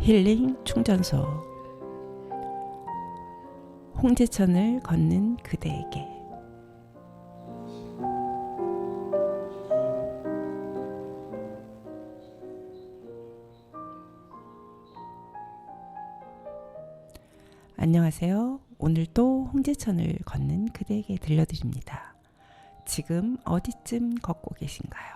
힐링 충전소. 홍제천을 걷는 그대에게. 안녕하세요. 오늘도 홍제천을 걷는 그대에게 들려드립니다. 지금 어디쯤 걷고 계신가요?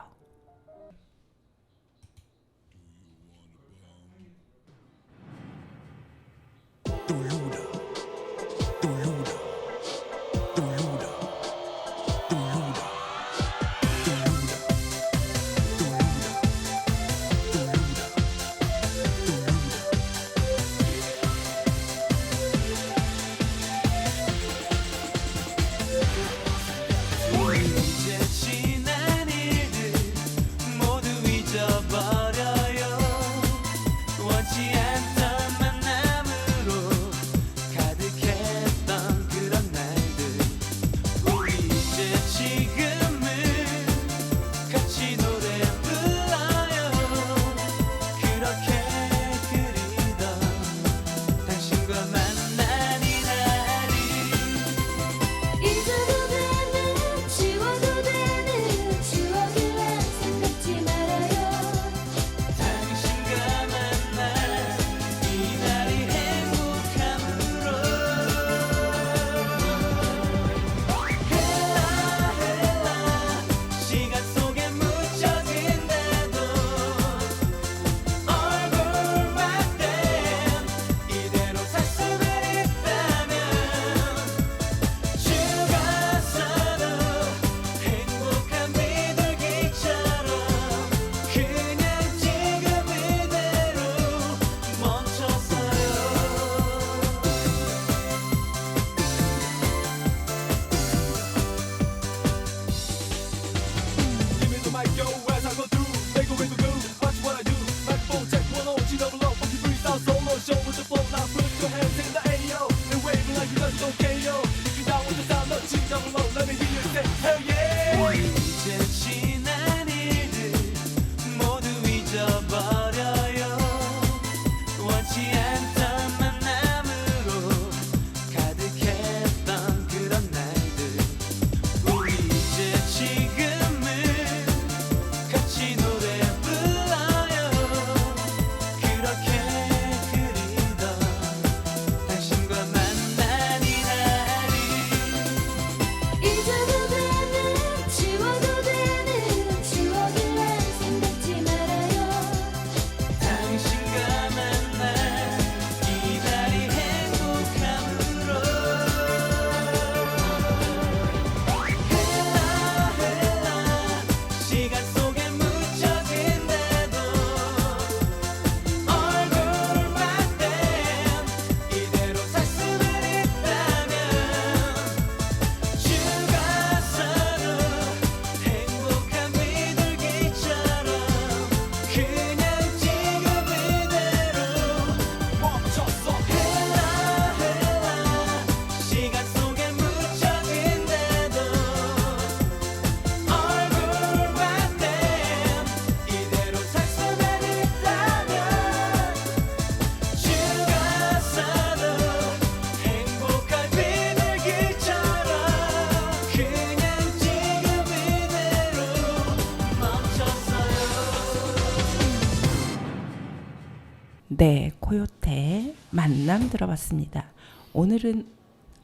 네, 코요태 만남 들어봤습니다. 오늘은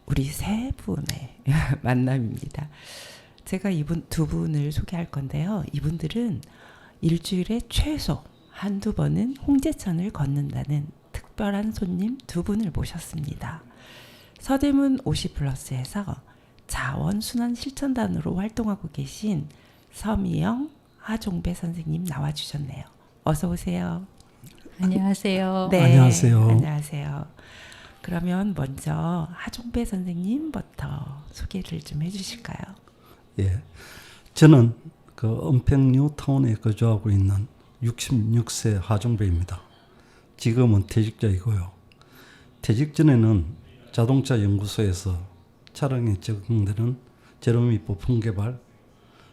우리 세 분의 만남입니다. 제가 이분 두 분을 소개할 건데요. 이분들은 일주일에 최소 한두 번은 홍제천을 걷는다는 특별한 손님 두 분을 모셨습니다. 서대문 50플러스에서 자원순환 실천단으로 활동하고 계신 서미영, 하종배 선생님 나와주셨네요. 어서 오세요. 안녕하세요. 네, 안녕하세요. 안녕하세요. 그러면 먼저 하종배 선생님부터 소개를 좀 해주실까요? 예, 저는 그 은평 뉴타운에 거주하고 있는 66세 하종배입니다. 지금은 퇴직자이고요. 퇴직 전에는 자동차 연구소에서 차량에 적용되는 제로미 부품 개발,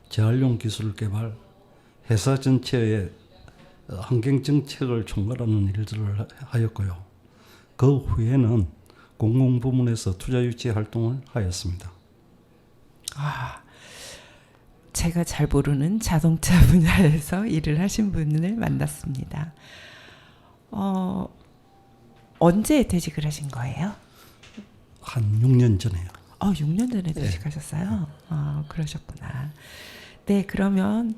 재활용 기술 개발, 회사 전체의 환경 정책을 총괄하는 일들을 하였고요. 그 후에는 공공부문에서 투자 유치 활동을 하였습니다. 제가 잘 모르는 자동차 분야에서 일을 하신 분을 만났습니다. 언제 퇴직을 하신 거예요? 한 6년 전에요. 6년 전에 퇴직하셨어요? 그러셨구나. 네, 그러면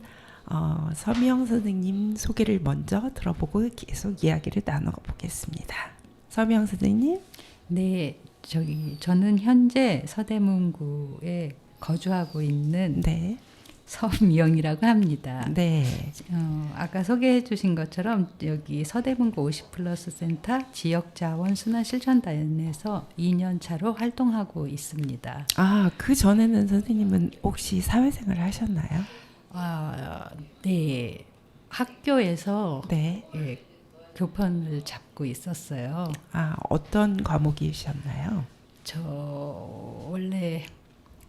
서미영 선생님 소개를 먼저 들어보고 계속 이야기를 나눠보겠습니다. 서미영 선생님? 네, 저는 현재 서대문구에 거주하고 있는 네. 서미영이라고 합니다. 네. 아까 소개해 주신 것처럼 여기 서대문구 50플러스 센터 지역자원 순환 실천단에서 2년 차로 활동하고 있습니다. 그 전에는 선생님은 혹시 사회생활을 하셨나요? 네, 학교에서 네. 예, 교편을 잡고 있었어요. 어떤 과목이셨나요? 저 원래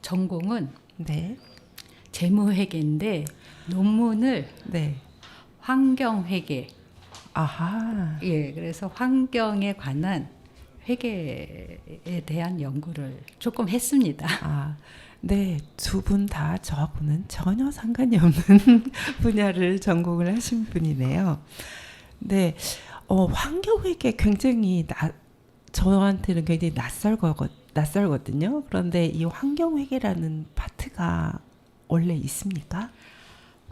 전공은 네. 재무회계인데 논문을 네. 환경회계. 아하. 예, 그래서 환경에 관한 회계에 대한 연구를 조금 했습니다. 네, 두 분 다 저하고는 전혀 상관이 없는 분야를 전공을 하신 분이네요. 네, 환경회계 굉장히 저한테는 굉장히 낯설거든요. 그런데 이 환경회계라는 파트가 원래 있습니까?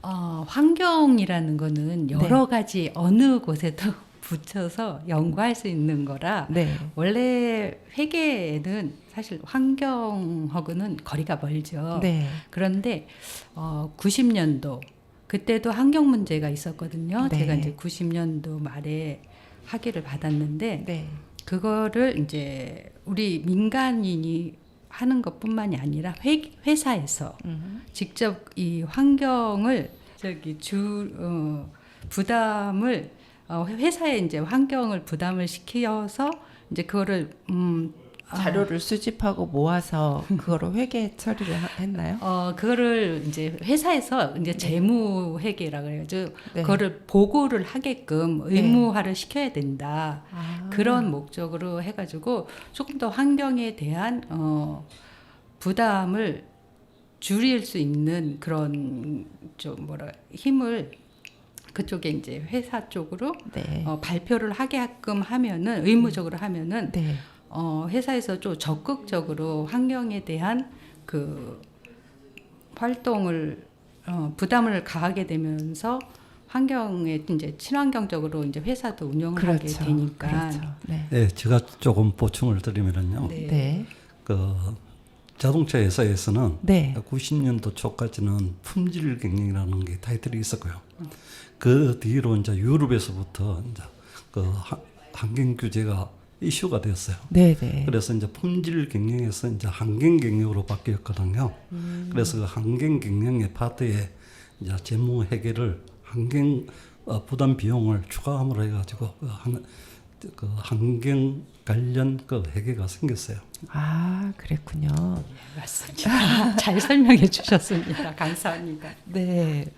환경이라는 거는 여러 가지 어느 곳에도 붙여서 연구할 수 있는 거라 네. 원래 회계는 사실 환경하고는 거리가 멀죠. 네. 그런데 90년도 그때도 환경 문제가 있었거든요. 네. 제가 이제 90년도 말에 학위를 받았는데 네. 그거를 이제 우리 민간인이 하는 것뿐만이 아니라 회사에서 직접 이 환경을 부담을 회사에 이제 환경을 부담을 시켜서 이제 그거를 자료를 수집하고 모아서 그거로 회계 처리를 했나요? 그거를 이제 회사에서 이제 재무 회계라 그래가지고 네. 그거를 보고를 하게끔 의무화를 시켜야 된다. 그런 목적으로 해가지고 조금 더 환경에 대한 부담을 줄일 수 있는 그런 힘을 그쪽에 이제 회사 쪽으로 네. 발표를 하게끔 하면은 의무적으로 하면은 네. 회사에서 좀 적극적으로 환경에 대한 그 활동을 부담을 가하게 되면서 환경에 이제 친환경적으로 이제 회사도 운영을 하게 되니까. 그렇죠. 네. 네, 제가 조금 보충을 드리면요. 네. 네. 그 자동차 회사에서는 네. 90년도 초까지는 품질 경영이라는 게 타이틀이 있었고요. 그 뒤로 이제 유럽에서부터 이제 그 환경 규제가 이슈가 되었어요. 네, 네. 그래서 이제 품질 경영에서 이제 환경 경영으로 바뀌었거든요. 그래서 그 환경 경영의 파트에 이제 재무 회계를 환경 부담 비용을 추가함으로 해가지고 그 환경 관련 그 회계가 생겼어요. 그랬군요. 네, 맞습니다. 잘 설명해 주셨습니다. 감사합니다. 네.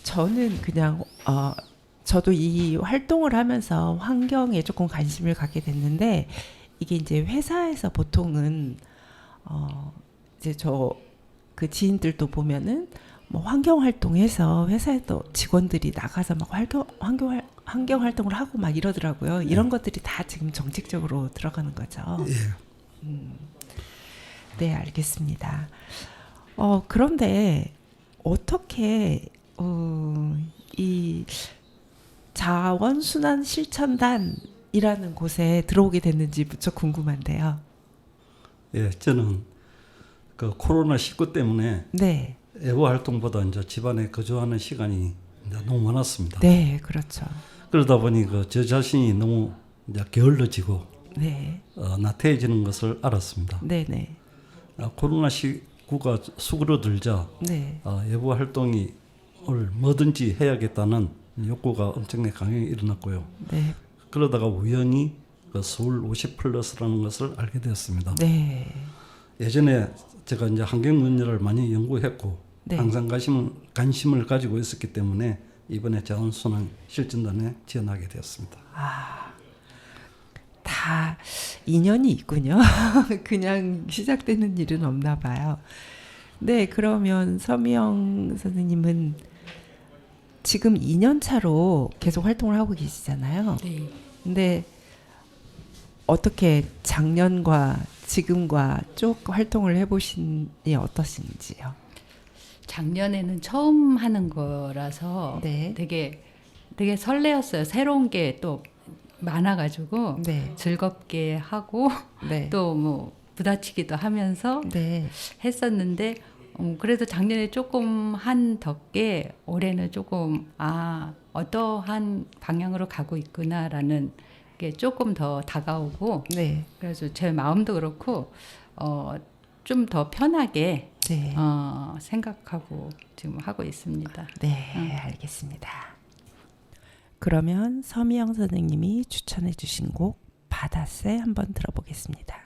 저는 그냥 저도 이 활동을 하면서 환경에 조금 관심을 갖게 됐는데 이게 이제 회사에서 보통은 이제 저 그 지인들도 보면은 뭐 환경 활동해서 회사에도 직원들이 나가서 막 환경 활동을 하고 막 이러더라고요. 이런 것들이 다 지금 정책적으로 들어가는 거죠. 예. 네, 알겠습니다. 그런데 어떻게 이 자원순환 실천단이라는 곳에 들어오게 됐는지 무척 궁금한데요. 예, 저는 그 코로나19 때문에 네, 애호 활동보다 이제 집안에 거주하는 시간이 이제 너무 많았습니다. 네, 그렇죠. 그러다 보니 그 저 자신이 너무 이제 게을러지고 네, 나태해지는 것을 알았습니다. 네, 네, 코로나19가 수그러들자 네, 예부 활동이 뭐든지 해야겠다는 욕구가 엄청나게 강하게 일어났고요. 네, 그러다가 우연히 그 서울 50플러스라는 것을 알게 되었습니다. 네, 예전에 제가 이제 환경 문제를 많이 연구했고 네. 항상 관심을 가지고 있었기 때문에 이번에 자원순환 실전단에 지원하게 되었습니다. 다 인연이 있군요. 그냥 시작되는 일은 없나 봐요. 네, 그러면 서미영 선생님은 지금 2년 차로 계속 활동을 하고 계시잖아요. 네. 근데 어떻게 작년과 지금과 쭉 활동을 해보시니 어떠신지요? 작년에는 처음 하는 거라서 네. 되게 설레었어요. 새로운 게 또 많아가지고 네. 즐겁게 하고 네. 또 뭐 부다치기도 하면서 네. 했었는데 그래도 작년에 조금 한 덕에 올해는 조금 어떠한 방향으로 가고 있구나라는 게 조금 더 다가오고 네. 그래서 제 마음도 그렇고 좀 더 편하게 네. 생각하고 지금 하고 있습니다. 네, 알겠습니다. 그러면 서미영 선생님이 추천해 주신 곡 바다새 한번 들어보겠습니다.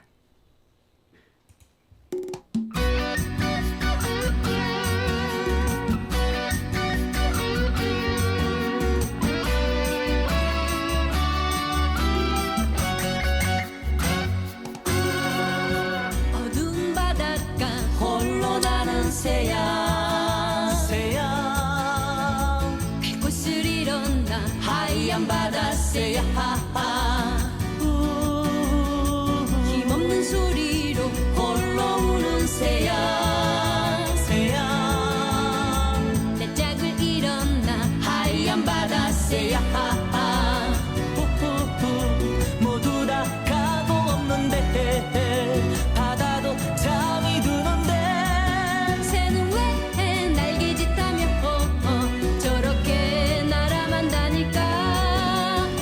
어두운 바닷가 홀로 나는 새야 갈 곳을 잃었나 하얀 바다새야 힘없는 소리로 홀로 우는 새야 내 짝을 잃었나 하얀 바다새야 모두 다 가고 없는데 바다도 잠이 드는데 새는 왜 날개짓하며 저렇게 날아만 다닐까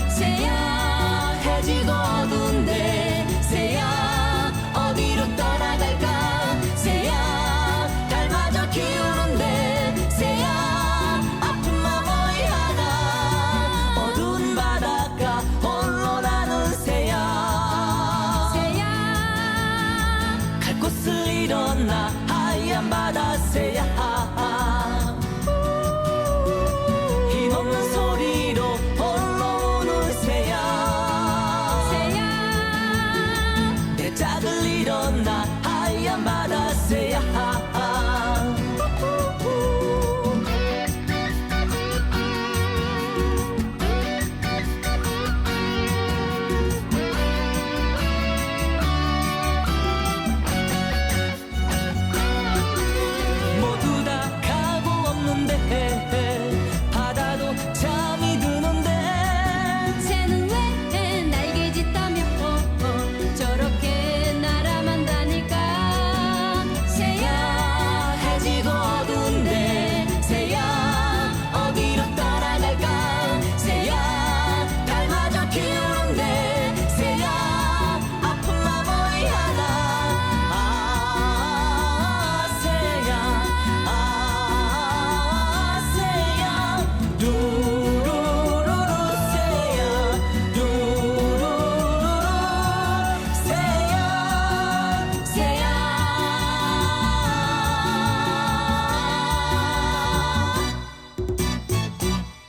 새야 해지고 어두운데 새야 어디로 떠나갈까 새야 달마저 키우는데 새야 아픈 마음이 하나 어두운 바닷가 홀로 나는 새야 갈 곳을 잃었나 하얀 바다새야 힘없는 소리로 홀로 우는 새야 내 짝을 잃었나 하얀 바다새야 모두 다 가고 없는데 바다도 잠이 드는데 새는 왜 날개짓하며 저렇게 날아만 다닐까 새야 해지고 어두운데 새야 어디로 떠나갈까 새야 달마저 키우는데 새야 아픈 마음이 하나 새야 루루루루 새야 루루루루 새야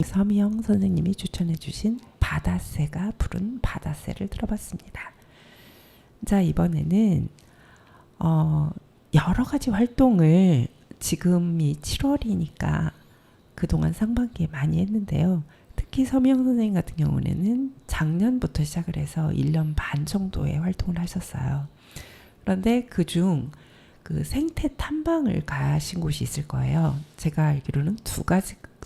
서미영 선생님이 추천해 주신 바다새가 부른 바다새를 들어봤습니다. 자, 이번에는 여러 가지 활동을 지금이 7월이니까 그동안 상반기에 많이 했는데요. 특히 서미영 선생님 같은 경우에는 작년부터 시작을 해서 1년 반 정도의 활동을 하셨어요. 그런데 그중 그 생태 탐방을 가신 곳이 있을 거예요. 제가 알기로는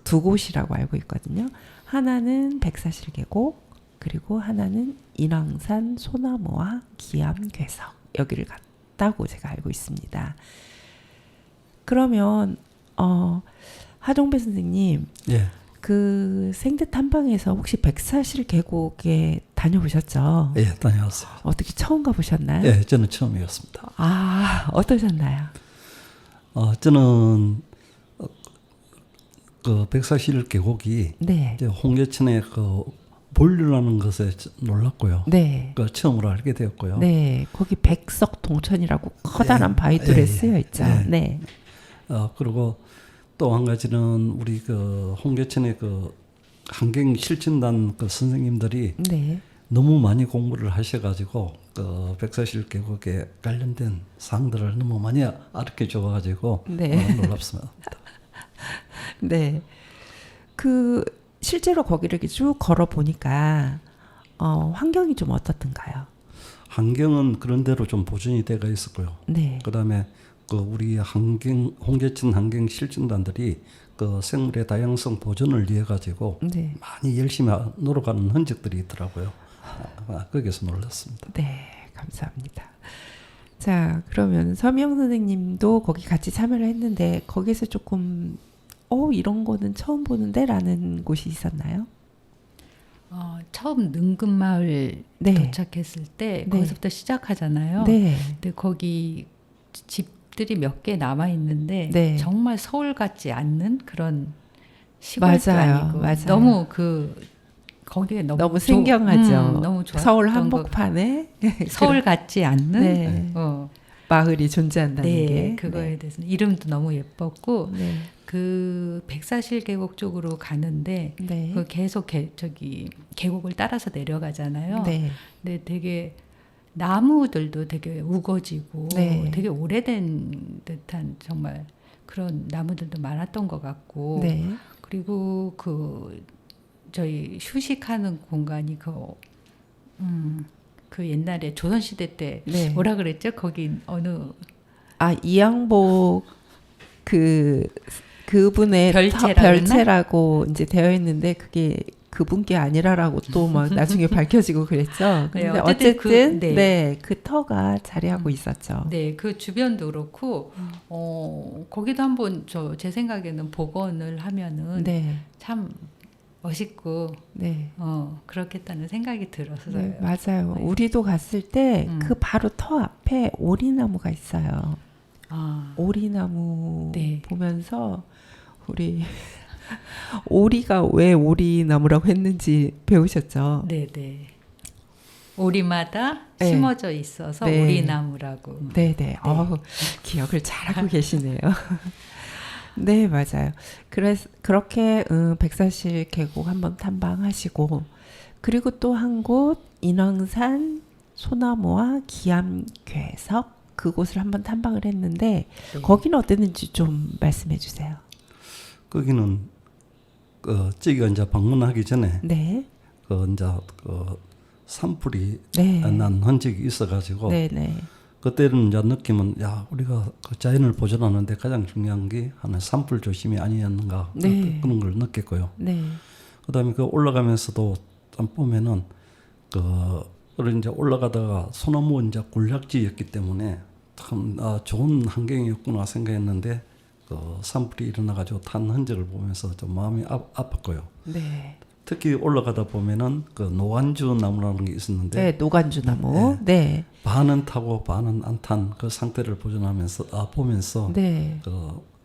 두 곳이라고 알고 있거든요. 하나는 백사실계곡, 그리고 하나는 인왕산 소나무와 기암괴석, 여기를 갔다고 제가 알고 있습니다. 그러면 하종배 선생님, 예, 그 생태 탐방에서 혹시 백사실계곡에 다녀보셨죠? 예, 다녀왔어요. 어떻게 처음 가보셨나요? 예, 저는 처음이었습니다. 어떠셨나요? 저는 그 백사실 계곡이 네. 이제 홍예천의 그 본류라는 것에 놀랐고요. 네. 그 처음으로 알게 되었고요. 네. 거기 백석 동천이라고 커다란 예, 바위돌에 예, 쓰여 있죠. 예. 네. 그리고 또 한 가지는 우리 그 홍계천의 그 환경 실천단 그 선생님들이 네. 너무 많이 공부를 하셔가지고 그 백사실 계곡에 관련된 사항들을 너무 많이 알게 줘가지고 네. 놀랍습니다. 네. 그 실제로 거기를 이렇게 쭉 걸어 보니까 환경이 좀 어떻던가요? 환경은 그런 대로 좀 보존이 돼가 있었고요. 네. 그다음에 그 우리 홍계천 환경 실천단들이 그 생물의 다양성 보존을 위해 가지고 네. 많이 열심히 노력하는 흔적들이 있더라고요. 거기서 놀랐습니다. 네. 감사합니다. 자, 그러면 서명 선생님도 거기 같이 참여를 했는데 거기서 조금 이런 거는 처음 보는데라는 곳이 있었나요? 처음 능금마을 네. 도착했을 때 네. 거기서부터 시작하잖아요. 네. 근데 거기 집들이 몇 개 남아 있는데 네. 정말 서울 같지 않는 그런 시골도 맞아요. 아니고 맞아요. 너무 거기에 너무 생경하죠. 너무 좋았던 서울 거. 한복판에 서울 같지 않는 네. 마을이 존재한다는 네, 게 그거에 대해서는 이름도 너무 예뻤고 네. 그 백사실 계곡 쪽으로 가는데 네. 그 계속 저기 계곡을 따라서 내려가잖아요. 네. 근데 되게 나무들도 되게 우거지고 네. 되게 오래된 듯한 정말 그런 나무들도 많았던 것 같고 네. 그리고 그 저희 휴식하는 공간이 그 옛날에 조선시대 때 네. 뭐라 그랬죠? 거기 어느 이양복 그분의 별채라 그랬나? 별채라고 이제 되어 있는데 그게 그분께 아니라라고 또 막 나중에 밝혀지고 그랬죠. 네, 근데 어쨌든 어쨌든 네. 네, 그 터가 자리하고 있었죠. 네, 그 주변도 그렇고 거기도 한번 제 생각에는 복원을 하면은 네. 참 멋있고 네. 그렇겠다는 생각이 들었어요. 네, 맞아요. 네. 우리도 갔을 때 그 음. 바로 터 앞에 오리나무가 있어요. 오리나무 네. 보면서 우리 오리가 왜 오리나무라고 했는지 배우셨죠? 네, 네. 오리마다 네. 심어져 있어서 네. 오리나무라고. 네네. 기억을 잘하고 계시네요. 네, 맞아요. 그래서 그렇게 백사실 계곡 한번 탐방하시고 그리고 또 한 곳 인왕산 소나무와 기암괴석 그곳을 한번 탐방을 했는데 네. 거기는 어땠는지 좀 말씀해 주세요. 거기는 저기가 이제 방문하기 전에 네. 이제 산불이 네. 난 흔적이 있어가지고 네네. 그때는 이제 느낌은 우리가 그 자연을 보존하는데 가장 중요한 게 하나 산불 조심이 아니었는가 네. 그런 걸 느꼈고요. 네. 그다음에 그 올라가면서도 좀 보면은 그걸 이제 올라가다가 소나무 이제 군락지였기 때문에 참 좋은 환경이었구나 생각했는데 그 산불이 일어나가지고 탄 흔적을 보면서 좀 마음이 아팠고요. 네. 특히 올라가다 보면은 그 노안주 나무라는 게 있었는데 네, 노간주나무. 네. 반은 타고 반은 안 탄 그 상태를 보존하면서 보면서 네.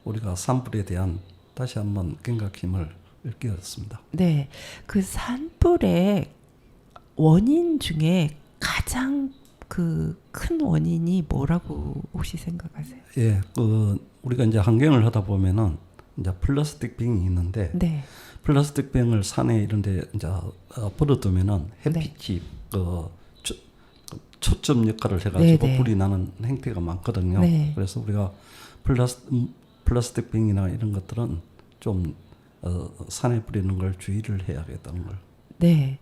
우리가 산불에 대한 다시 한번 경각심을 일깨웠습니다. 네. 그 산불의 원인 중에 가장 그 큰 원인이 뭐라고 혹시 생각하세요? 예, 우리가 이제 환경을 하다 보면은 이제 플라스틱 병이 있는데 네. 플라스틱 병을 산에 이런데 이제 버려두면은 햇빛이 초점 역할을 해가지고 네네. 불이 나는 행태가 많거든요. 네. 그래서 우리가 플라스틱 병이나 이런 것들은 좀 산에 뿌리는 걸 주의를 해야겠다는 걸. 네.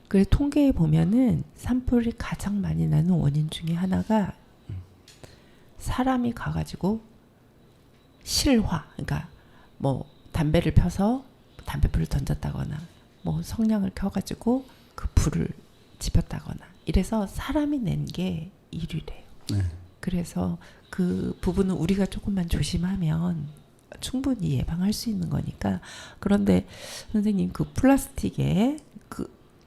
그래서 통계에 보면은 산불이 가장 많이 나는 원인 중에 하나가 사람이 가가지고 실화, 그러니까 뭐 담배를 펴서 담배불을 던졌다거나 뭐 성냥을 켜가지고 그 불을 지폈다거나 이래서 사람이 낸 게 1위래요. 네. 그래서 그 부분은 우리가 조금만 조심하면 충분히 예방할 수 있는 거니까. 그런데 선생님 그 플라스틱에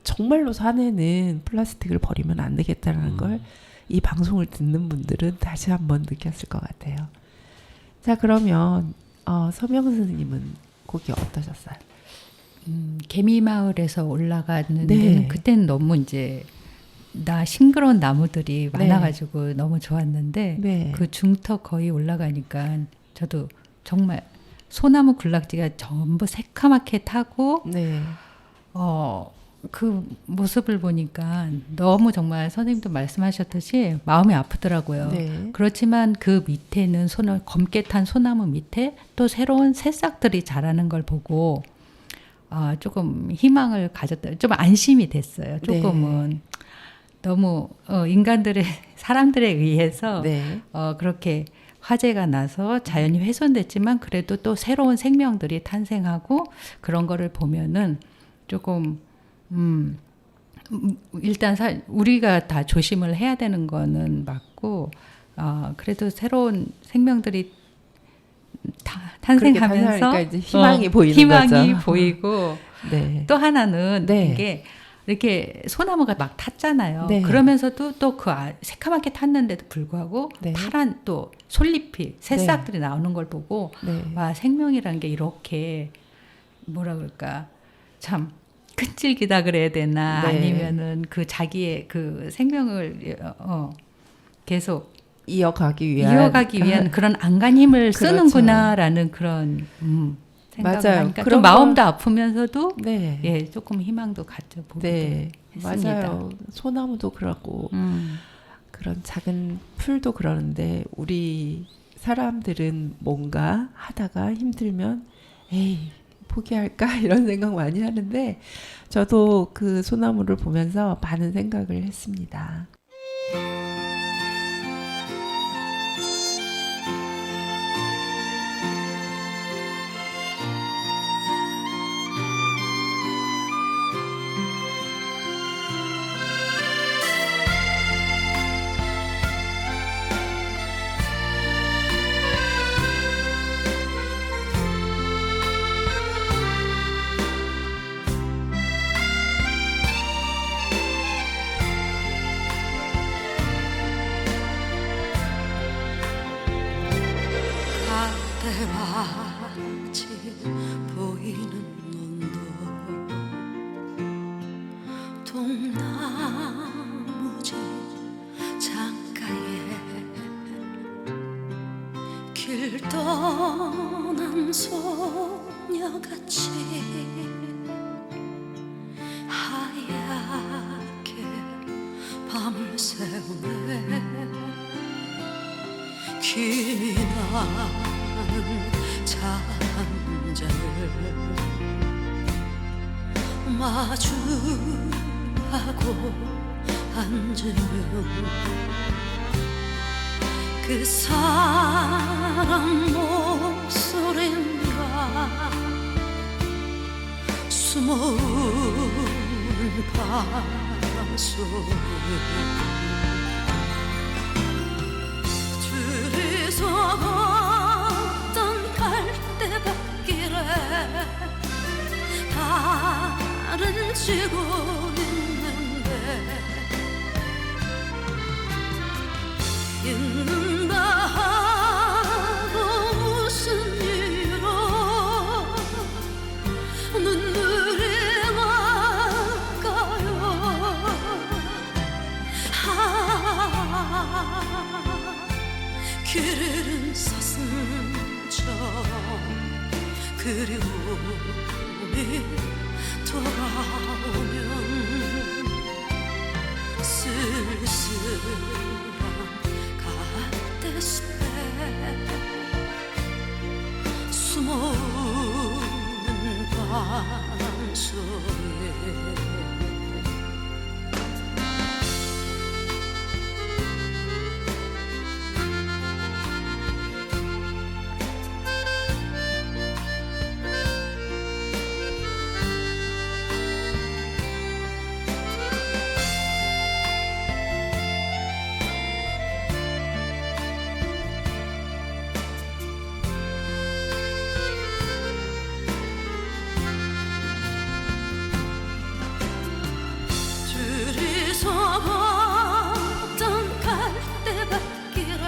정말로 산에는 플라스틱을 버리면 안 되겠다는 걸 이 방송을 듣는 분들은 다시 한번 느꼈을 것 같아요. 자, 그러면 서명 선생님은 거기 어떠셨어요? 개미마을에서 올라가는 네. 데는 그때는 너무 이제 싱그러운 나무들이 네. 많아가지고 너무 좋았는데 네. 그 중턱 거의 올라가니까 저도 정말 소나무 군락지가 전부 새카맣게 타고 네. 그 모습을 보니까 너무 정말 선생님도 말씀하셨듯이 마음이 아프더라고요. 네. 그렇지만 그 밑에는 검게 탄 소나무 밑에 또 새로운 새싹들이 자라는 걸 보고 조금 희망을 가졌다. 좀 안심이 됐어요. 조금은. 네. 너무 사람들에 의해서 네. 그렇게 화재가 나서 자연이 훼손됐지만 그래도 또 새로운 생명들이 탄생하고 그런 거를 보면은 조금 일단 우리가 다 조심을 해야 되는 거는 맞고 그래도 새로운 생명들이 탄생하면서 그러니까 이제 희망이 보이는 희망이 거죠. 보이고 네. 또 하나는 네. 이게 이렇게 소나무가 막 탔잖아요. 네. 그러면서도 또 그 새카맣게 탔는데도 불구하고 네. 파란 또 솔잎이 새싹들이 나오는 걸 보고 네. 와 생명이란 게 이렇게 뭐라 그럴까 참 끈질기다 그래야 되나 네. 아니면은 그 자기의 그 생명을 계속 이어가기 위한 그런 안간 힘을 그렇죠. 쓰는구나라는 그런 생각을 맞아요. 하니까 그런 좀 마음도 아프면서도 네. 예 조금 희망도 가져보게 네. 했습니다. 맞아요. 소나무도 그렇고 그런 작은 풀도 그러는데 우리 사람들은 뭔가 하다가 힘들면 에이 포기할까 이런 생각 많이 하는데 저도 그 소나무를 보면서 많은 생각을 했습니다. 가대밭이 보이는 논도 동나무집 창가에 길 떠난 소녀같이 하얗게 밤을 새우네 길이 나는 잔자를 마주하고 앉으면 그 사람 목소리가 숨어온 바람 속에 둘이서 걷던 갈대밭길에 달은 지고 있는데 있는다 하고 무슨 이유로 눈물이 날까요 길을 서슴처럼 그리움이 돌아오면 쓸쓸한 갈대숲에 숨어오는 밤속에 둘이서 걷던 갈대밭길에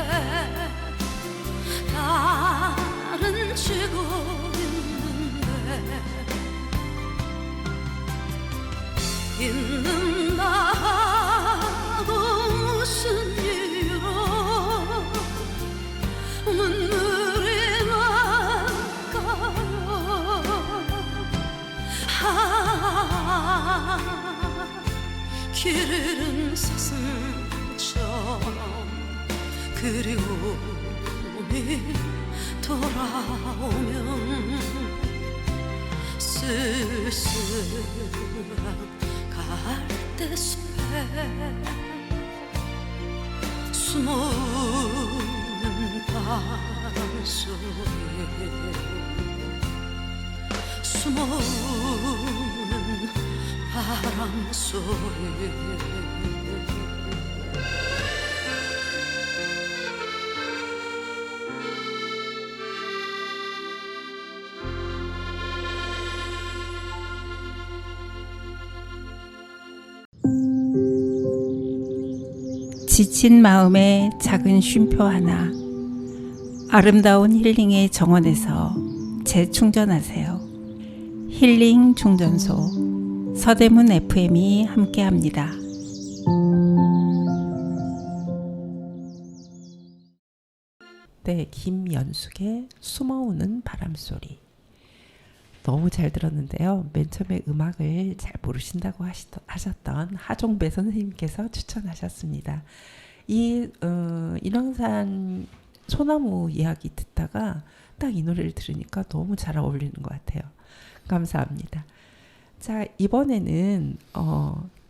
달은 지고 있는데 있는다 하고 무슨 이유로 눈물이 날까요 돌아오면 쓸쓸한 갈대숲에 숨어오는 바람 속에 숨어오는 바람 속에 지친 마음에 작은 쉼표 하나, 아름다운 힐링의 정원에서 재충전하세요. 힐링 충전소 서대문 FM이 함께합니다. 네, 김연숙의 숨어오는 바람소리. 너무 잘 들었는데요. 맨 처음에 음악을 잘 모르신다고 하셨던 하종배 선생님께서 추천하셨습니다. 이 인왕산 소나무 이야기 듣다가 딱 이 노래를 들으니까 너무 잘 어울리는 것 같아요. 감사합니다. 자, 이번에는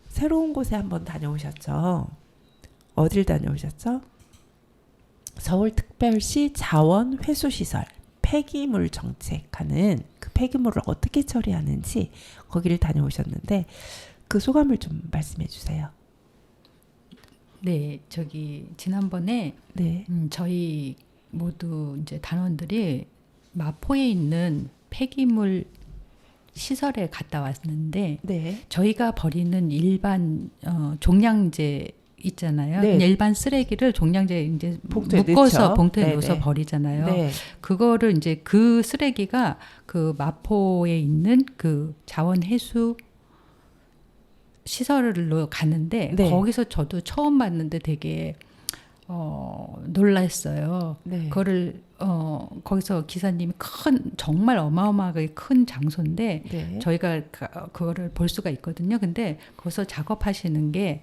새로운 곳에 한번 다녀오셨죠? 어딜 다녀오셨죠? 서울특별시 자원회수시설 폐기물 정책하는 그 폐기물을 어떻게 처리하는지 거기를 다녀오셨는데 그 소감을 좀 말씀해 주세요. 네, 저기 지난번에 네. 저희 모두 이제 단원들이 마포에 있는 폐기물 시설에 갔다 왔는데 네. 저희가 버리는 일반 종량제 있잖아요. 네. 일반 쓰레기를 종량제 이제 봉투에 묶어서 넣죠. 봉투에 네, 넣어서 네. 버리잖아요. 네. 그거를 이제 그 쓰레기가 그 마포에 있는 그 자원 해수 시설로 가는데 네. 거기서 저도 처음 봤는데 되게 놀랐어요. 네. 그거를 거기서 기사님이 정말 어마어마하게 큰 장소인데 네. 저희가 그거를 볼 수가 있거든요. 근데 거기서 작업하시는 게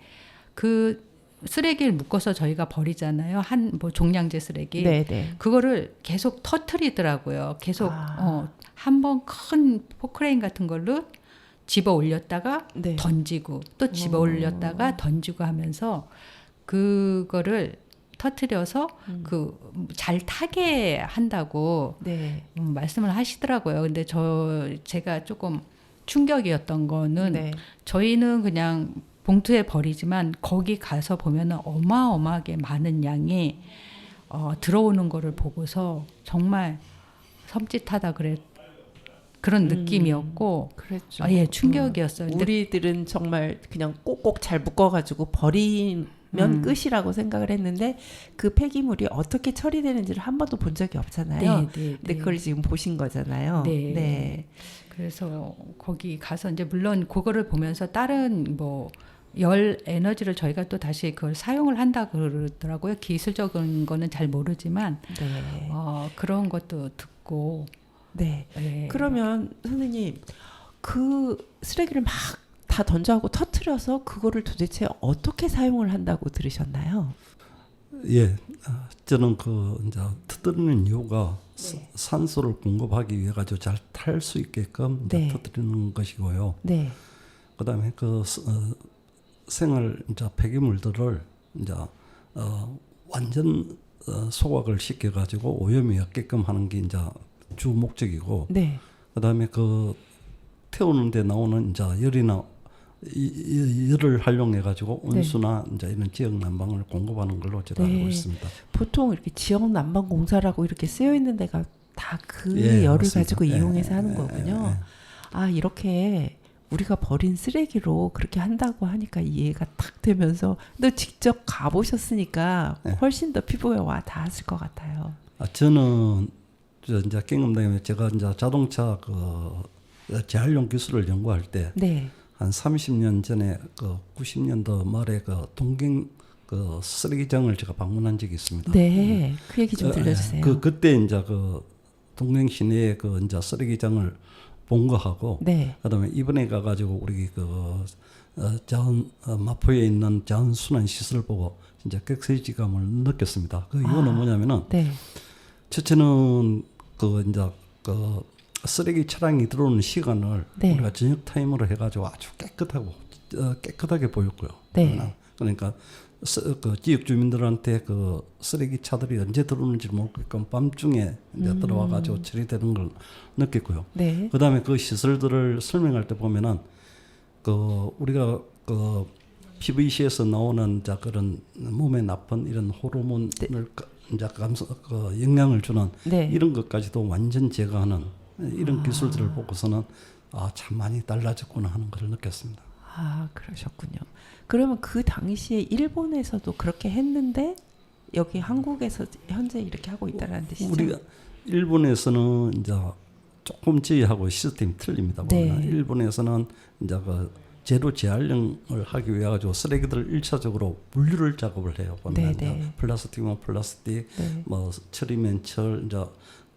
그 쓰레기를 묶어서 저희가 버리잖아요. 뭐 종량제 쓰레기. 네, 네. 그거를 계속 터트리더라고요. 계속 아. 한 번 큰 포크레인 같은 걸로 집어 올렸다가 네. 던지고 또 집어 올렸다가 던지고 하면서 그거를 터트려서 그 잘 타게 한다고 네. 말씀을 하시더라고요. 근데 제가 조금 충격이었던 거는 네. 저희는 그냥 봉투에 버리지만 거기 가서 보면은 어마어마하게 많은 양이 들어오는 거를 보고서 정말 섬찟하다 그런 느낌이었고 그랬죠. 예, 충격이었어요. 근데 우리들은 정말 그냥 꼭꼭 잘 묶어가지고 버리면 끝이라고 생각을 했는데 그 폐기물이 어떻게 처리되는지를 한 번도 본 적이 없잖아요. 근데 그걸 지금 보신 거잖아요. 네. 네. 그래서 거기 가서 이제 물론 그거를 보면서 다른 뭐 열 에너지를 저희가 또 다시 그걸 사용을 한다 그러더라고요. 기술적인 거는 잘 모르지만 네. 그런 것도 듣고 네. 예. 그러면 선생님 그 쓰레기를 막 다 던져하고 터트려서 그거를 도대체 어떻게 사용을 한다고 들으셨나요? 예, 저는 그 이제 터뜨리는 이유가 산소를 공급하기 위해 가지고 잘 탈 수 있게끔 이제 네. 터뜨리는 것이고요. 네. 그다음에 그 생활 이제 폐기물들을 이제 완전 소각을 시켜 가지고 오염이 없게끔 하는 게 이제 주 목적이고, 네. 그다음에 그 태우는데 나오는 이제 열이나 열을 활용해 가지고 온수나 이제 이런 지역 난방을 공급하는 걸로 제가 네. 알고 있습니다. 보통 이렇게 지역 난방 공사라고 이렇게 쓰여 있는 데가 다 그 예, 열을 맞습니다. 가지고 이용해서 하는 예, 거군요. 예. 아, 이렇게 우리가 버린 쓰레기로 그렇게 한다고 하니까 이해가 탁 되면서 또 직접 가보셨으니까 네. 훨씬 더 피부에 와 닿았을 것 같아요. 저는 이제 경험담에 제가 이제 자동차 그 재활용 기술을 연구할 때 네. 한 30년 전에 그 90년도 말에 그 동경 그 쓰레기장을 제가 방문한 적이 있습니다. 네. 그 얘기 좀 들려주세요. 그때 이제 그 동경 시내에 그 이제 쓰레기장을 본 거하고, 네. 그다음에 이번에 가가지고 우리 그 마포에 있는 자원순환 시설 보고 진짜 격세지감을 느꼈습니다. 그 이유는 뭐냐면은 네. 첫째는 그 이제 그 쓰레기 차량이 들어오는 시간을 네. 우리가 저녁 타임으로 해가지고 아주 깨끗하게 보였고요. 네. 그러니까 그 지역 주민들한테 그 쓰레기 차들이 언제 들어오는지 모르게끔 밤중에 이제 들어와가지고 처리되는 걸 느꼈고요. 네. 그다음에 그 시설들을 설명할 때 보면은 그 우리가 그 PVC에서 나오는 자 그런 몸에 나쁜 이런 호르몬을 이제 그 영향을 주는 네. 이런 것까지도 완전 제거하는 이런 기술들을 보고서는 참 많이 달라졌구나 하는 걸 느꼈습니다. 아, 그러셨군요. 그러면 그 당시에 일본에서도 그렇게 했는데 여기 한국에서 현재 이렇게 하고 있다는 뜻이죠? 우리가 일본에서는 이제 조금 저희하고 시스템이 틀립니다. 네. 보면 일본에서는 이제 그 제로 재활용을 하기 위해 가지고 쓰레기들을 1차적으로 분류를 작업을 해요. 보면 네, 네. 이제 플라스틱이면 플라스틱, 네. 뭐 철이면 철, 이제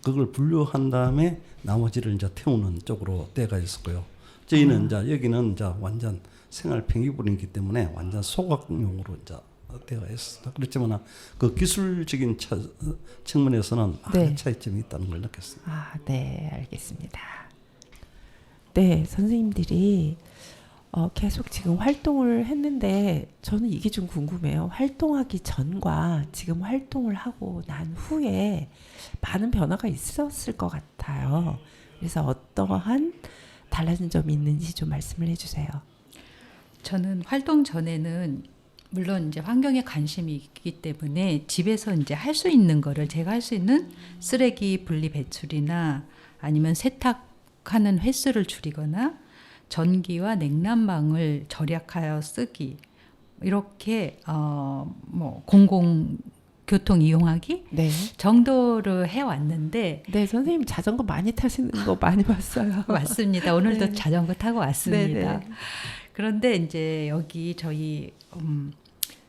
그걸 분류한 다음에 나머지를 이제 태우는 쪽으로 때가 있었고요. 저희는 이제 여기는 이제 완전 생활 폐기물이기 때문에 완전 소각용으로 이제 되어 있습니다. 그렇지만 그 기술적인 측면에서는 많은 네. 차이점이 있다는 걸 느꼈습니다. 아, 네, 알겠습니다. 네, 선생님들이 계속 지금 활동을 했는데 저는 이게 좀 궁금해요. 활동하기 전과 지금 활동을 하고 난 후에 많은 변화가 있었을 것 같아요. 그래서 어떠한 달라진 점이 있는지 좀 말씀을 해주세요. 저는 활동 전에는 물론 이제 환경에 관심이 있기 때문에 집에서 이제 할 수 있는 거를 제가 할 수 있는 쓰레기 분리 배출이나 아니면 세탁하는 횟수를 줄이거나 전기와 냉난방을 절약하여 쓰기 이렇게 뭐 공공교통 이용하기 네. 정도를 해왔는데 네, 선생님 자전거 많이 타시는 거 많이 봤어요. 맞습니다. 오늘도 네. 자전거 타고 왔습니다. 네, 네. 그런데 이제 여기 저희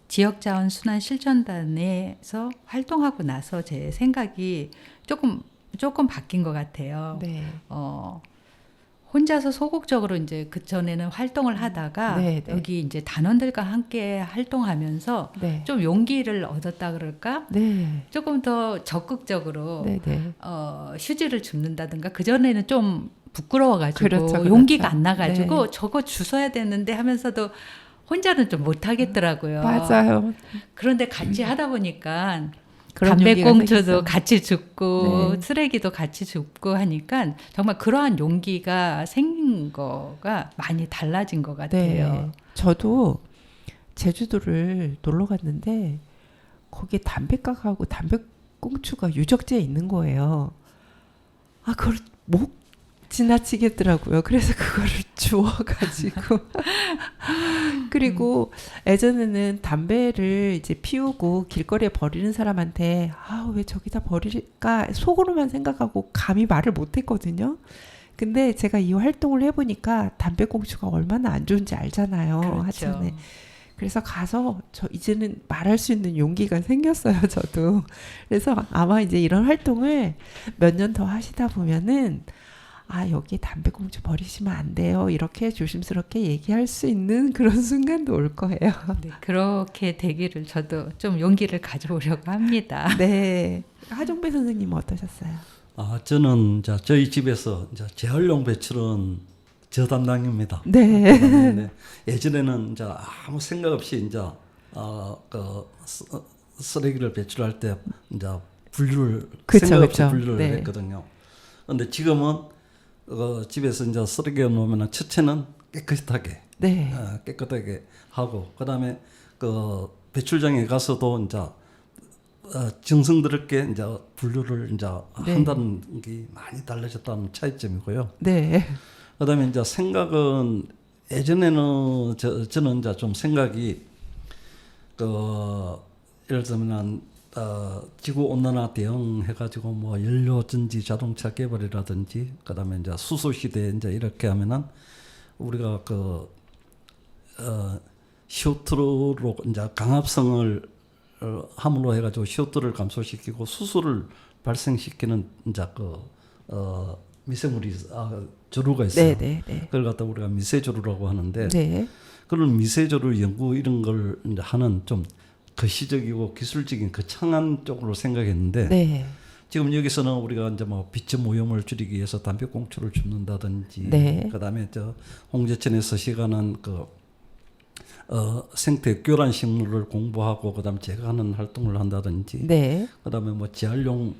지역자원 순환 실천단에서 활동하고 나서 제 생각이 조금 바뀐 것 같아요. 네. 혼자서 소극적으로 이제 그 전에는 활동을 하다가 네, 네. 여기 이제 단원들과 함께 활동하면서 네. 좀 용기를 얻었다 그럴까? 네. 조금 더 적극적으로 네, 네. 휴지를 줍는다든가 그 전에는 좀 부끄러워가지고 그렇죠. 용기가 안 나가지고 네. 저거 주워야 되는데 하면서도 혼자는 좀 못하겠더라고요. 맞아요. 그런데 같이 하다 보니까 그런 용기가 담배꽁초도 생겼어요. 같이 줍고 네. 쓰레기도 같이 줍고 하니까 정말 그러한 용기가 생긴 거가 많이 달라진 것 같아요. 네. 저도 제주도를 놀러 갔는데 거기에 담배가게하고 담배꽁초가 유적지에 있는 거예요. 아, 그걸 못 지나치겠더라고요. 그래서 그거를 주워가지고 그리고 예전에는 담배를 이제 피우고 길거리에 버리는 사람한테 왜 저기다 버릴까 속으로만 생각하고 감히 말을 못했거든요. 근데 제가 이 활동을 해보니까 담배꽁초가 얼마나 안 좋은지 알잖아요. 그렇죠. 하천에. 그래서 가서 저 이제는 말할 수 있는 용기가 생겼어요. 저도. 그래서 아마 이제 이런 활동을 몇 년 더 하시다 보면은 여기 담배꽁초 버리시면 안 돼요. 이렇게 조심스럽게 얘기할 수 있는 그런 순간도 올 거예요. 네, 그렇게 되기를 저도 좀 용기를 가져보려고 합니다. 네. 하종배 선생님은 어떠셨어요? 저는 저희 집에서 이제 재활용 배출은 저 담당입니다. 네. 예전에는 이제 아무 생각 없이 이제 쓰레기를 배출할 때 이제 분류를 그쵸, 생각 없이 그쵸. 분류를 네. 했거든요. 그런데 지금은 집에서 이제 쓰레기가 놓으면 첫째는 깨끗하게 네. 깨끗하게 하고 그다음에 그 배출장에 가서도 이제 정성스럽게 이제 분류를 이제 네. 한다는 게 많이 달라졌다는 차이점이고요. 네. 그다음에 이제 생각은 예전에는 저는 이제 좀 생각이 예를 들면 지구 온난화 대응해가지고 뭐 연료 전지 자동차 개발이라든지 그다음에 이제 수소 시대 이제 이렇게 하면은 우리가 CO2로 이제 강압성을 함으로 해가지고 CO2를 감소시키고 수소를 발생시키는 이제 미세물이 조류가 있어요. 네, 네. 그걸 갖다 우리가 미세조류라고 하는데 네. 그런 미세조류 연구 이런 걸 이제 하는 좀 거시적이고 기술적인 거창한 쪽으로 생각했는데 네. 지금 여기서는 우리가 이제 뭐 비점 오염을 줄이기 위해서 담배꽁초를 줍는다든지, 네. 그다음에 저 홍제천의 서시가는 그 생태 교란 식물을 공부하고 그다음 제거하는 활동을 한다든지, 네. 그다음에 뭐 재활용을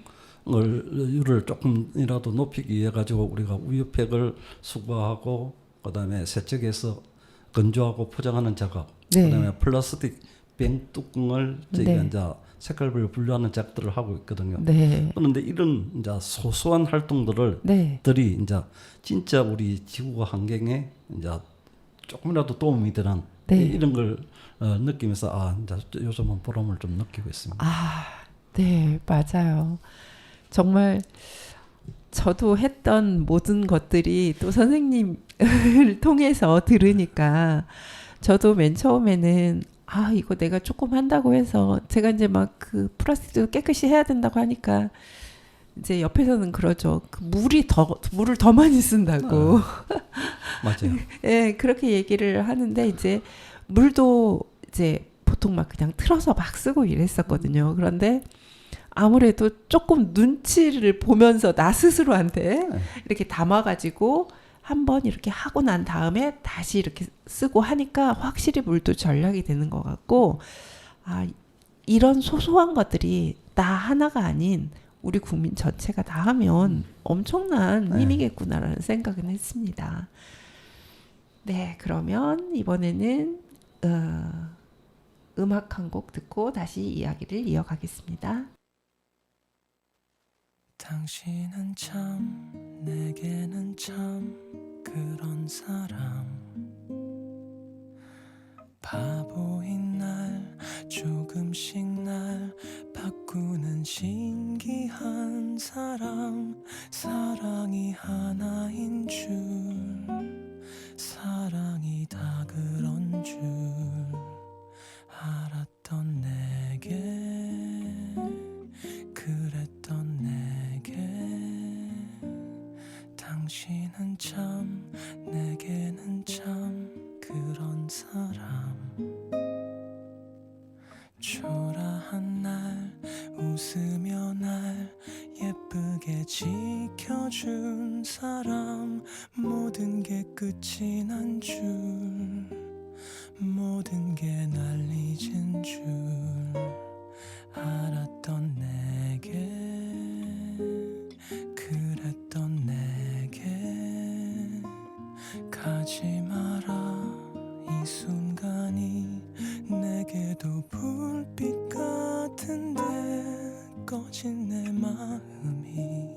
조금이라도 높이기 위해 가지고 우리가 우유팩을 수거하고 그다음에 세척해서 건조하고 포장하는 작업, 네. 그다음에 플라스틱 병 뚜껑을 저희가 네. 이제 색깔별로 분류하는 작업들을 하고 있거든요. 네. 그런데 이런 이제 소소한 활동들을 네. 들이 이제 진짜 우리 지구와 환경에 이제 조금이라도 도움이 되는 네. 이런 걸 느끼면서 이제 요즘은 보람을 좀 느끼고 있습니다. 네, 맞아요. 정말 저도 했던 모든 것들이 또 선생님을 통해서 들으니까 저도 맨 처음에는 이거 내가 조금 한다고 해서 제가 이제 막 그 플라스틱도 깨끗이 해야 된다고 하니까 이제 옆에서는 그러죠. 그 물을 더 많이 쓴다고. 맞아요. 예, 그렇게 얘기를 하는데 이제 물도 이제 보통 막 그냥 틀어서 막 쓰고 이랬었거든요. 그런데 아무래도 조금 눈치를 보면서 나 스스로한테 이렇게 담아가지고 한번 이렇게 하고 난 다음에 다시 이렇게 쓰고 하니까 확실히 물도 절약이 되는 것 같고, 이런 소소한 것들이 나 하나가 아닌 우리 국민 전체가 다 하면 엄청난 힘이겠구나라는 생각은 했습니다. 네, 그러면 이번에는 음악 한 곡 듣고 다시 이야기를 이어가겠습니다. 당신은 참 내게는 참 그런 사람 바보인 날 조금씩 날 바꾸는 신기한 사람 사랑이 하나인 줄 사랑이 다 그런 줄 알았던 내게 그랬던 내게 당신은 참 내게는 참 그런 사람 초라한 날 웃으며 날 예쁘게 지켜준 사람 모든 게 끝이 난 줄 모든 게 날 잊은 줄 알았던 내게 그랬던 내게 가지 마라 이 순간이 내게도 불빛 같은데 꺼진 내 마음이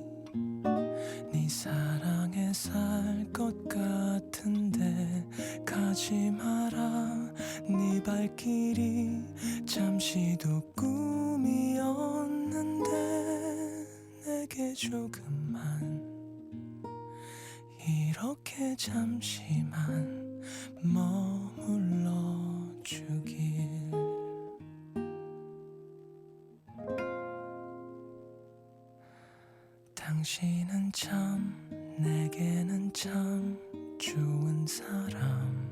네 사랑에 살 것 같은데 가지 마라 네 발길이 잠시도 꿈이었는데 내게 조금만 이렇게 잠시만 머물러 주길 당신은 참 내게는 참 좋은 사람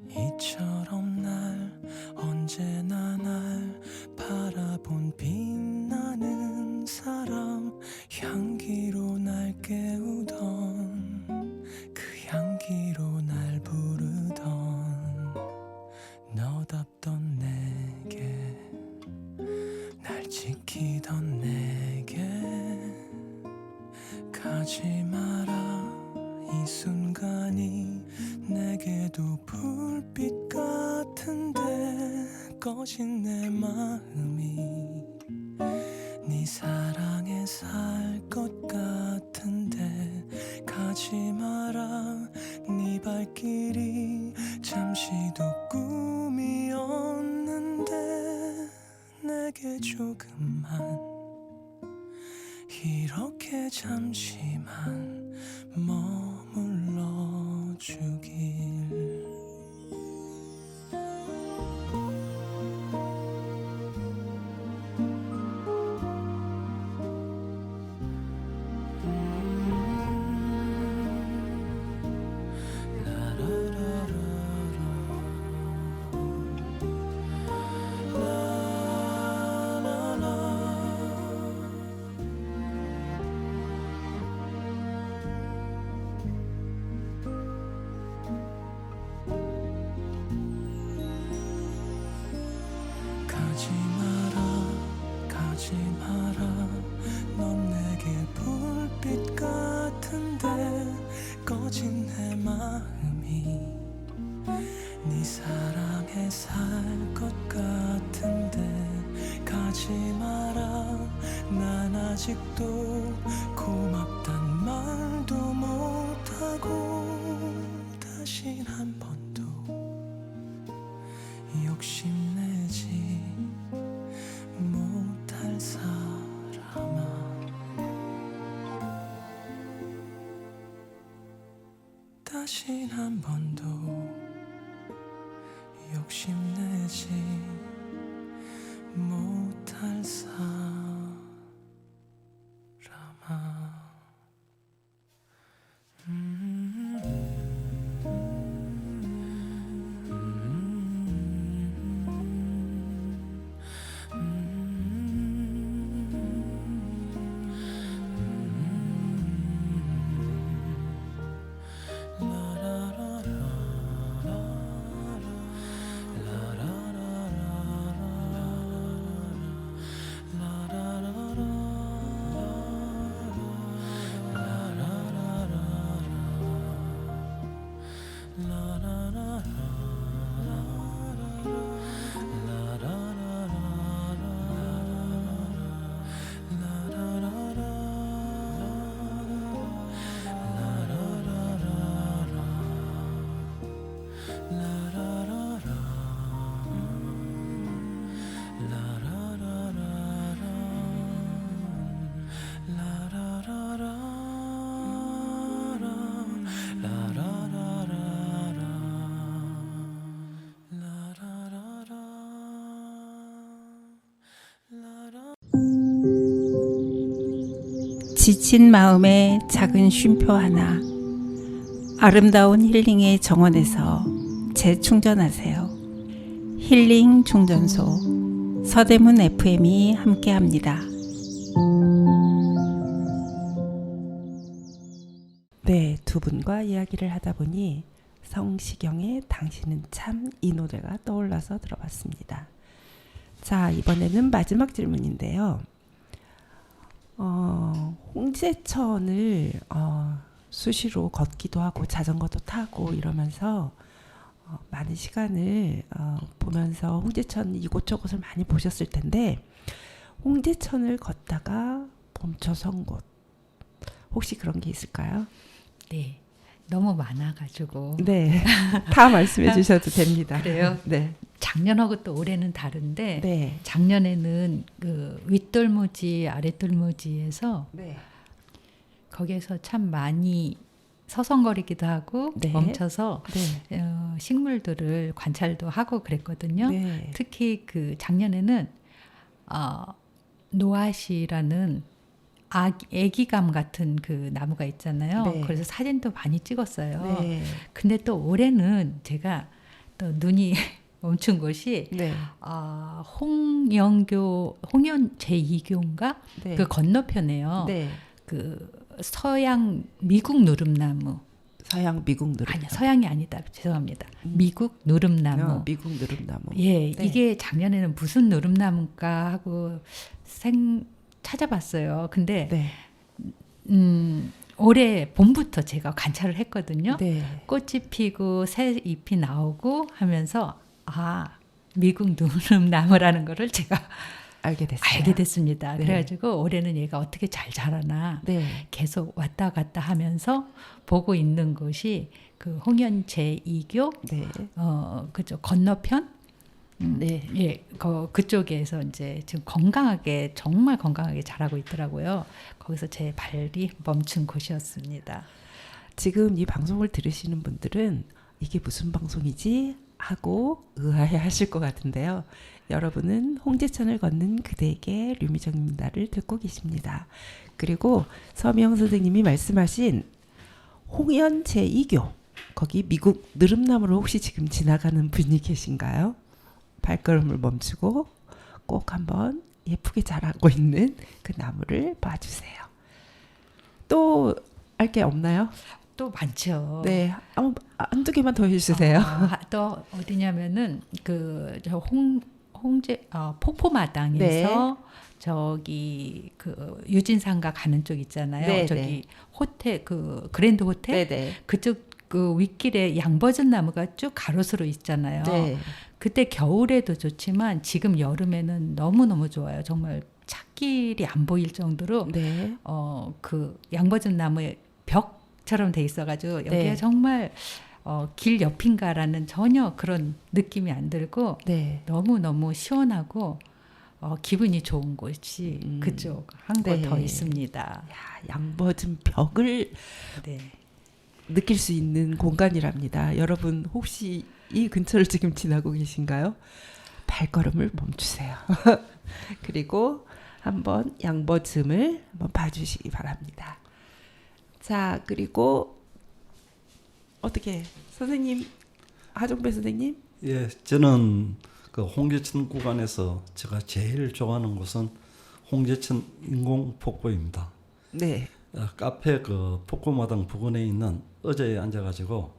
이처럼 날 언제나 날 바라본 빛나는 사람 향기로 날 깨우던 그 향기로 날 부르던 너답던 내게 날 지키던 내게 가지 마라 이 순간이 내게도 불빛 같은데 꺼진 내 마음이 네 사랑에 살 것 같은데 가지 마라 네 발길이 잠시도 꿈이었는데 내게 조금만 이렇게 잠시만 머물러 주길 아직도 고맙단 말도 못하고 다신 한 번도 욕심내지 못할 사람아 다신 한 번도 욕심내지 못할 사람아 지친 마음에 작은 쉼표 하나, 아름다운 힐링의 정원에서 재충전하세요. 힐링 충전소 서대문 FM이 함께합니다. 네, 두 분과 이야기를 하다 보니 성시경의 당신은 참 이 노래가 떠올라서 들어봤습니다. 자, 이번에는 마지막 질문인데요. 홍제천을 수시로 걷기도 하고 자전거도 타고 이러면서 많은 시간을 보면서 홍제천 이곳저곳을 많이 보셨을 텐데 홍제천을 걷다가 멈춰선 곳 혹시 그런 게 있을까요? 네, 너무 많아가지고. 네, 다 말씀해 주셔도 됩니다. 그래요? 네. 작년하고 또 올해는 다른데 네. 작년에는 그 윗돌무지 아랫돌무지에서 네. 거기에서 참 많이 서성거리기도 하고 네. 멈춰서 네. 식물들을 관찰도 하고 그랬거든요. 네. 특히 그 작년에는 노아시라는 애기감 같은 그 나무가 있잖아요. 네. 그래서 사진도 많이 찍었어요. 네. 근데 또 올해는 제가 또 눈이 멈춘 곳이 네. 홍연 제2교인가 네. 그 건너편에요. 네. 그 서양 미국 누름나무. 서양 미국 누름나무. 아니요, 서양이 아니다. 죄송합니다. 미국 누름나무. 미국 누름나무. 예, 네. 이게 작년에는 무슨 누름나무일까 하고 찾아봤어요. 근데 네. 올해 봄부터 제가 관찰을 했거든요. 네. 꽃이 피고 새 잎이 나오고 하면서 미국 누름나무라는 거를 제가 알게 됐어요. 알게 됐습니다. 네. 그래가지고 올해는 얘가 어떻게 잘 자라나 네. 계속 왔다 갔다 하면서 보고 있는 곳이 그 홍연 제2교 네. 그쪽 건너편 네, 예, 그쪽에서 이제 지금 건강하게 정말 건강하게 자라고 있더라고요. 거기서 제 발이 멈춘 곳이었습니다. 지금 이 방송을 들으시는 분들은 이게 무슨 방송이지 하고 의아해하실 것 같은데요. 여러분은 홍제천을 걷는 그대에게 류미정입니다를 듣고 계십니다. 그리고 서미영 선생님이 말씀하신 홍연 제2교 거기 미국 느릅나무를 혹시 지금 지나가는 분이 계신가요? 발걸음을 멈추고 꼭 한번 예쁘게 자라고 있는 그 나무를 봐주세요. 또 알 게 없나요? 또 많죠. 네, 한두 개만 더 해주세요. 또 어디냐면은 저 홍제 폭포마당에서 네. 저기 그 유진상가 가는 쪽 있잖아요. 네, 저기 네. 호텔 그 그랜드 호텔 네네. 그쪽 그 윗길에 양버전 나무가 쭉 가로수로 있잖아요. 네. 그때 겨울에도 좋지만 지금 여름에는 너무너무 좋아요. 정말 흙길이 안 보일 정도로 네. 그 양버즘 나무의 벽처럼 돼 있어가지고 여기가 네. 정말 길 옆인가라는 전혀 그런 느낌이 안 들고 네. 너무 시원하고 기분이 좋은 곳이 그쪽 한 곳 더 네. 있습니다. 야, 양버즘 벽을 네. 느낄 수 있는 공간이랍니다. 여러분 혹시 이 근처를 지금 지나고 계신가요? 발걸음을 멈추세요. 그리고 한번 양버즘을 한번 봐주시기 바랍니다. 자, 그리고 어떻게 선생님, 하종배 선생님? 예, 저는 그 홍제천 구간에서 제가 제일 좋아하는 곳은 홍제천 인공폭포입니다. 네. 카페 그 폭포마당 부근에 있는 의자에 앉아가지고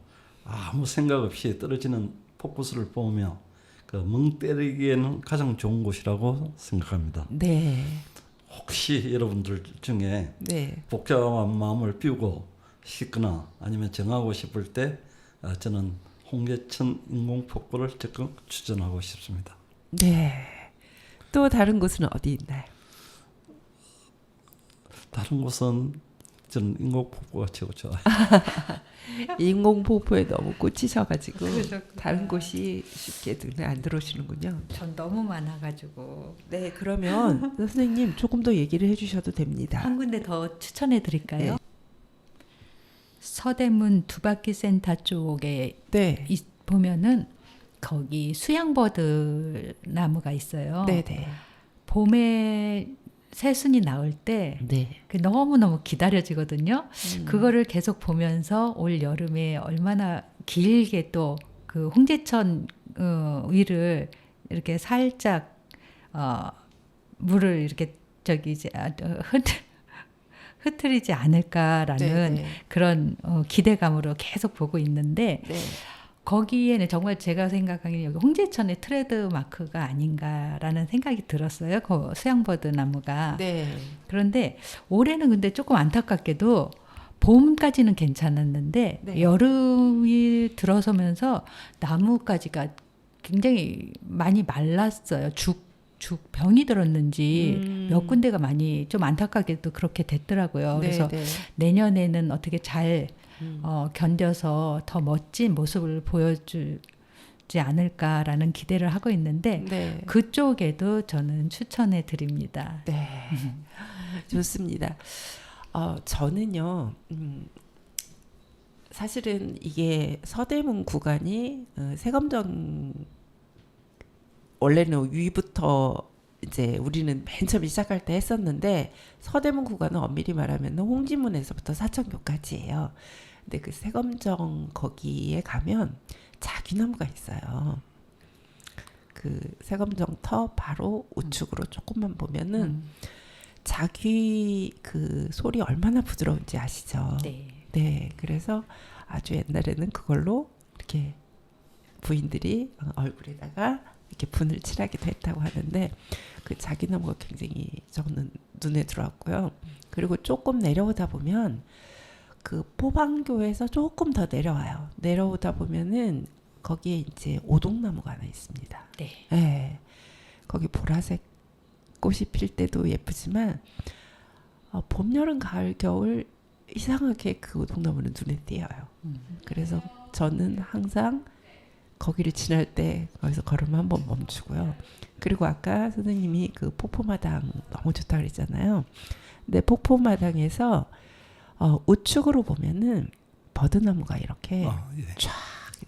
아무 생각 없이 떨어지는 폭포수를 보며 그 멍 때리기에는 가장 좋은 곳이라고 생각합니다. 네. 혹시 여러분들 중에 네. 복잡한 마음을 비우고 싶거나 아니면 정하고 싶을 때 저는 홍제천 인공폭포를 적극 추천하고 싶습니다. 네. 또 다른 곳은 어디 있나요? 다른 곳은 저는 인공폭포가 최고 좋아요. 인공폭포에 너무 꽂히셔가지고 그러셨구나. 다른 곳이 쉽게 눈에 안 들어오시는군요. 전 너무 많아가지고 네, 그러면 선생님 조금 더 얘기를 해주셔도 됩니다. 한 군데 더 추천해 드릴까요? 네. 서대문 두바퀴 센터 쪽에 네, 보면은 거기 수양버드 나무가 있어요. 네, 네, 봄에 새순이 나올 때 네. 너무너무 기다려지거든요. 그거를 계속 보면서 올 여름에 얼마나 길게 또 그 홍제천 위를 이렇게 살짝 물을 이렇게 저기 이제 흐트리지 않을까라는 네, 네. 그런 기대감으로 계속 보고 있는데 네. 거기에는 정말 제가 생각하기에 여기 홍제천의 트레이드 마크가 아닌가라는 생각이 들었어요. 그 수양버드 나무가. 네. 그런데 올해는 근데 조금 안타깝게도 봄까지는 괜찮았는데 네. 여름이 들어서면서 나무가지가 굉장히 많이 말랐어요. 죽 병이 들었는지 몇 군데가 많이 좀 안타깝게도 그렇게 됐더라고요. 그래서 네. 내년에는 어떻게 잘 견뎌서 더 멋진 모습을 보여주지 않을까라는 기대를 하고 있는데 네. 그쪽에도 저는 추천해 드립니다. 네. 좋습니다. 저는요, 사실은 이게 서대문 구간이 세검정 원래는 위부터 이제 우리는 맨 처음 시작할 때 했었는데 서대문 구간은 엄밀히 말하면 홍지문에서부터 사천교까지예요. 근데 그 세검정 거기에 가면 자귀나무가 있어요. 그 세검정 터 바로 우측으로 조금만 보면은 자귀 그 소리 얼마나 부드러운지 아시죠? 네. 네, 그래서 아주 옛날에는 그걸로 이렇게 부인들이 얼굴에다가 이렇게 분을 칠하기도 했다고 하는데 그 자기나무가 굉장히 저는 눈에 들어왔고요. 그리고 조금 내려오다 보면 그 포방교에서 조금 더 내려와요. 내려오다 보면은 거기에 이제 오동나무가 하나 있습니다. 네. 네, 거기 보라색 꽃이 필 때도 예쁘지만 봄, 여름, 가을, 겨울 이상하게 그 오동나무는 눈에 띄어요. 그래서 저는 항상 거기를 지날 때 거기서 걸음 한번 멈추고요. 그리고 아까 선생님이 그 폭포마당 너무 좋다 그랬잖아요. 근데 폭포마당에서 우측으로 보면은 버드나무가 이렇게 예. 쫙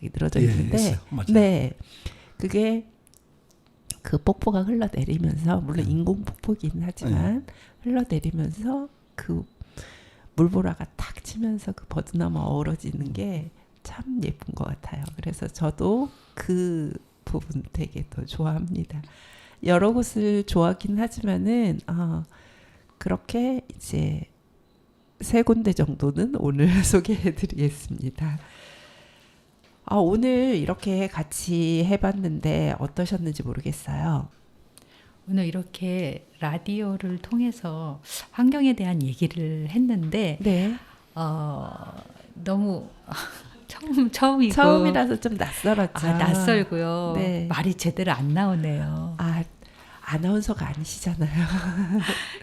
이렇게 늘어져 예, 있는데, 있어요. 맞아요. 네, 그게 그 폭포가 흘러내리면서 물론 인공 폭포긴 하지만 흘러내리면서 그 물보라가 탁 치면서 그 버드나무 어우러지는 게 참 예쁜 것 같아요. 그래서 저도 그 부분 되게 더 좋아합니다. 여러 곳을 좋아하긴 하지만은 그렇게 이제 세 군데 정도는 오늘 소개해드리겠습니다. 오늘 이렇게 같이 해봤는데 어떠셨는지 모르겠어요. 오늘 이렇게 라디오를 통해서 환경에 대한 얘기를 했는데 네. 너무 처음이고 처음이라서 좀 낯설었죠. 낯설고요. 네. 말이 제대로 안 나오네요. 아나운서가 아니시잖아요.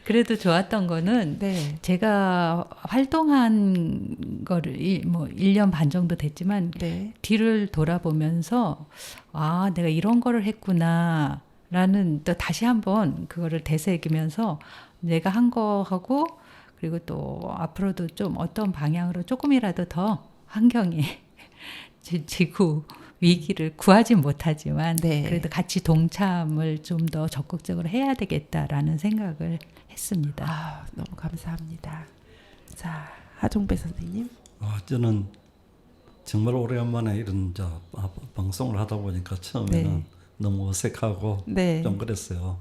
그래도 좋았던 거는 네. 제가 활동한 거를 뭐 1년 반 정도 됐지만 네. 뒤를 돌아보면서 아, 내가 이런 거를 했구나 라는 또 다시 한번 그거를 되새기면서 내가 한 거하고 그리고 또 앞으로도 좀 어떤 방향으로 조금이라도 더 환경에 지구 위기를 구하지 못하지만 네. 그래도 같이 동참을 좀 더 적극적으로 해야 되겠다라는 생각을 했습니다. 아, 너무 감사합니다. 자, 하종배 선생님. 저는 정말 오래간만에 이런 방송을 하다 보니까 처음에는 네. 너무 어색하고 네. 좀 그랬어요.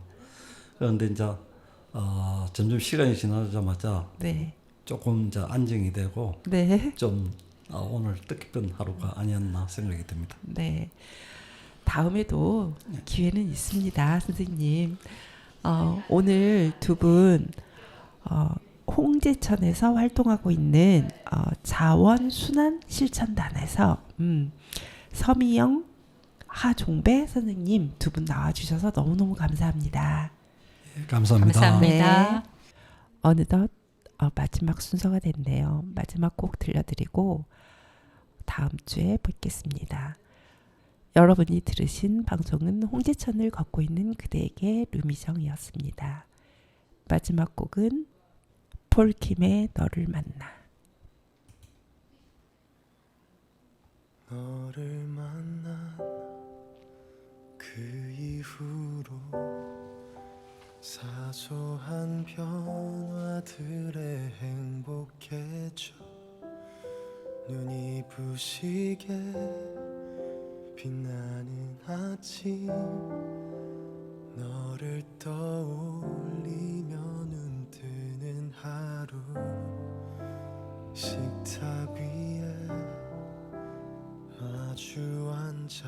그런데 이제 점점 시간이 지나자마자 네. 조금 이제 안정이 되고 네. 좀 오늘 뜻깊은 하루가 아니었나 생각이 듭니다. 네. 다음에도 기회는 있습니다, 선생님. 오늘 두 분 홍제천에서 활동하고 있는 자원순환 실천단에서 서미영, 하종배 선생님 두 분 나와주셔서 너무너무 감사합니다. 감사합니다. 감사합니다. 어느덧 마지막 순서가 됐네요. 마지막 곡 들려드리고 다음 주에 뵙겠습니다. 여러분이 들으신 방송은 홍제천을 걷고 있는 그대에게 루미정이었습니다. 마지막 곡은 폴킴의 너를 만나. 너를 만난 그 이후로 사소한 변화들에 행복해져 눈이 부시게 빛나는 아침 너를 떠올리며 눈 뜨는 하루 식탁 위에 마주 앉아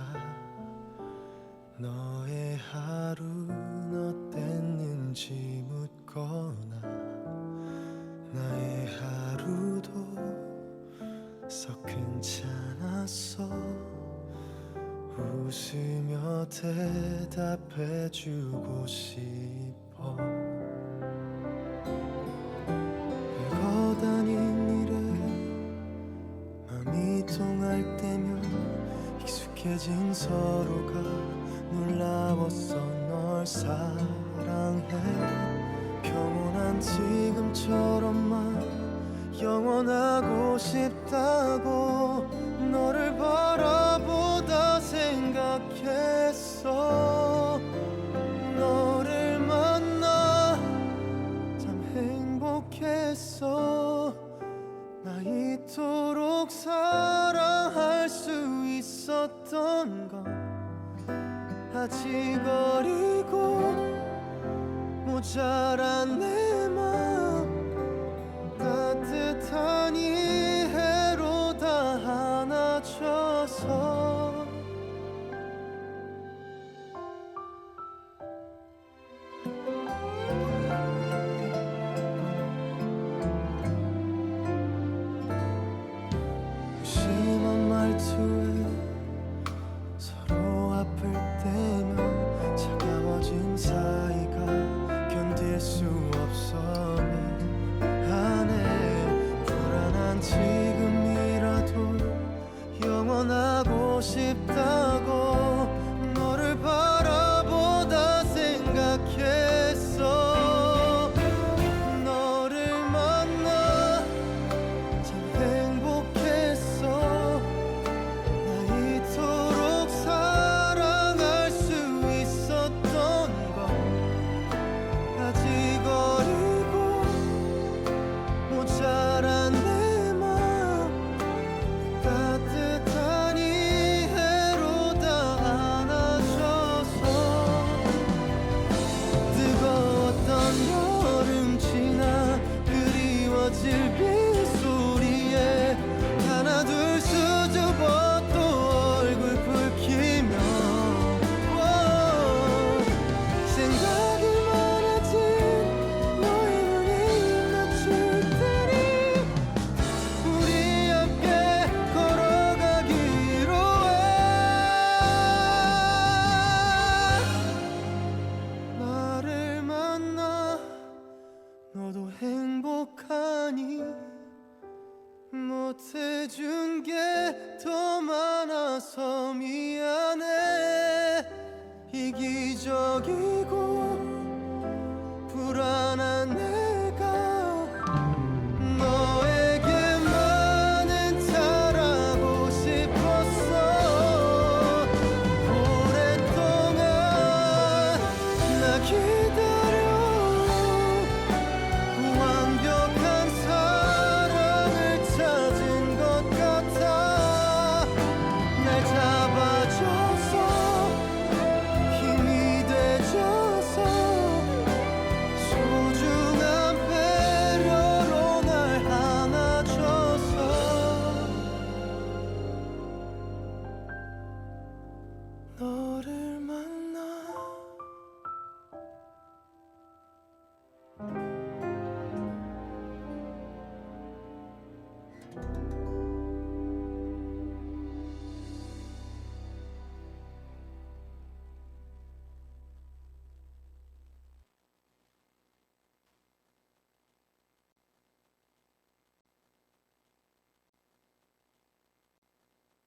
너의 하루는 어땠는지 묻거나 나의 하루도 썩 괜찮았어 웃으며 대답해주고 싶어 별거 아닌 일에 맘이 통할 때면 익숙해진 서로가 놀라웠어 널 사랑해 평온한 지금처럼만 영원하고 싶다고 너를 바라보다 생각했어 너를 만나 참 행복했어 나 이토록 사랑할 수 있었던 건 아직 어리고 모자란 내 맘 따뜻한 이해로 다 안아줘서 무심한 말투에 서로 아플 때면 차가워진 사이가 견딜 수 없어 행복하니 못해준 게 더 많아서 미안해. 이기적이고 불안